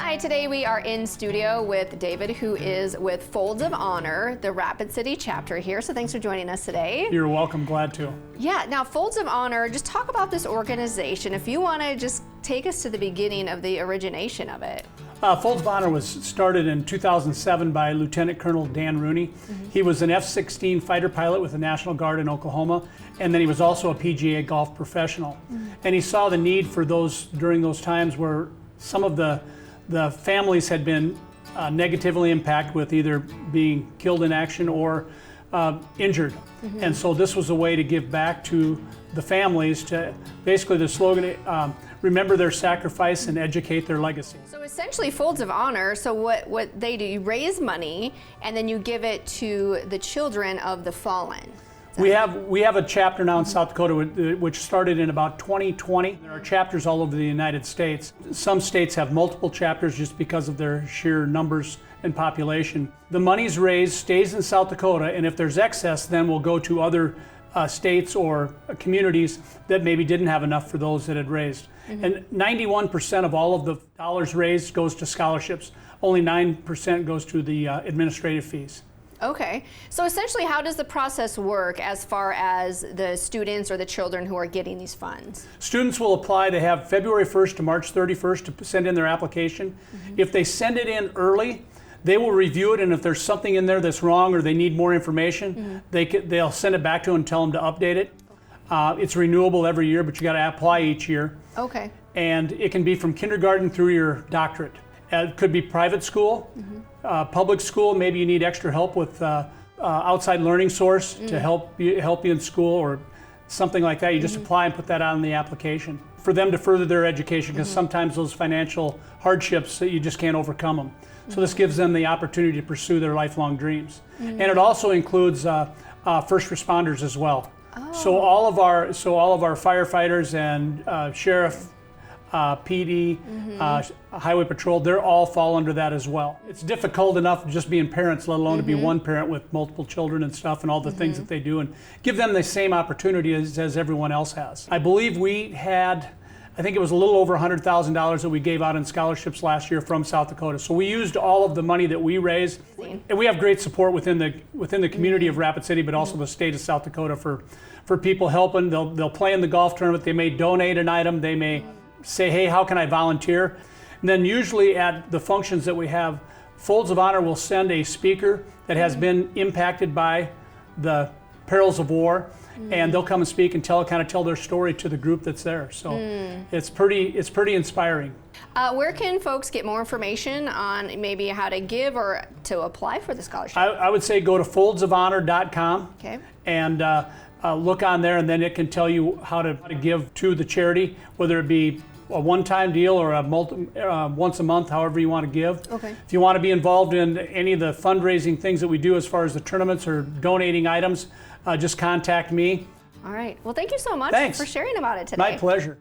Hi, today we are in studio with David, who is with Folds of Honor, the Rapid City chapter here. So thanks for joining us today. You're welcome, glad to. Yeah, now Folds of Honor, just talk about this organization. If you want to just take us to the beginning of the origination of it. Folds of Honor was started in 2007 by Lieutenant Colonel Dan Rooney. He was an F-16 fighter pilot with the National Guard in Oklahoma, and then he was also a PGA golf professional. And he saw the need for those during those times where some of the families had been negatively impacted with either being killed in action or injured. And so this was a way to give back to the families, to basically the slogan, remember their sacrifice and educate their legacy. So essentially Folds of Honor, so what they do, you raise money and then you give it to the children of the fallen. We have a chapter now in South Dakota which started in about 2020. There are chapters all over the United States. Some states have multiple chapters just because of their sheer numbers and population. The money's raised stays in South Dakota, and if there's excess, then we'll go to other states or communities that maybe didn't have enough for those that had raised. And 91% of all of the dollars raised goes to scholarships. Only 9% goes to the administrative fees. Okay, so essentially how does the process work as far as the students or the children who are getting these funds? Students will apply. They have February 1st to March 31st to send in their application. If they send it in early, they will review it, and if there's something in there that's wrong or they need more information, they'll send it back to them and tell them to update it. It's renewable every year, but you got to apply each year. Okay. And it can be from kindergarten through your doctorate. It could be private school, public school. Maybe you need extra help with outside learning source to help you in school or something like that. You just apply and put that on the application for them to further their education, because sometimes those financial hardships, you just can't overcome them. So this gives them the opportunity to pursue their lifelong dreams. And it also includes first responders as well. So all of our firefighters and sheriff, PD, highway patrol, they're all fall under that as well. It's difficult enough just being parents, let alone to be one parent with multiple children and stuff and all the things that they do, and give them the same opportunity as everyone else has. I believe we had, I think it was a little over $100,000 that we gave out in scholarships last year from South Dakota. So we used all of the money that we raised, and we have great support within the community of Rapid City, but also the state of South Dakota for people helping. They'll play in the golf tournament. They may donate an item. They may say, hey, how can I volunteer? And then usually at the functions that we have, Folds of Honor will send a speaker that has been impacted by the perils of war, and they'll come and speak and kind of tell their story to the group that's there. So it's pretty inspiring. Where can folks get more information on maybe how to give or to apply for the scholarship? I would say go to foldsofhonor.com. Okay. And look on there, and then it can tell you how to give to the charity, whether it be a one-time deal or a once a month, however you want to give. Okay. If you want to be involved in any of the fundraising things that we do as far as the tournaments or donating items, just contact me. All right. Well, thank you so much Thanks. for sharing about it today. My pleasure.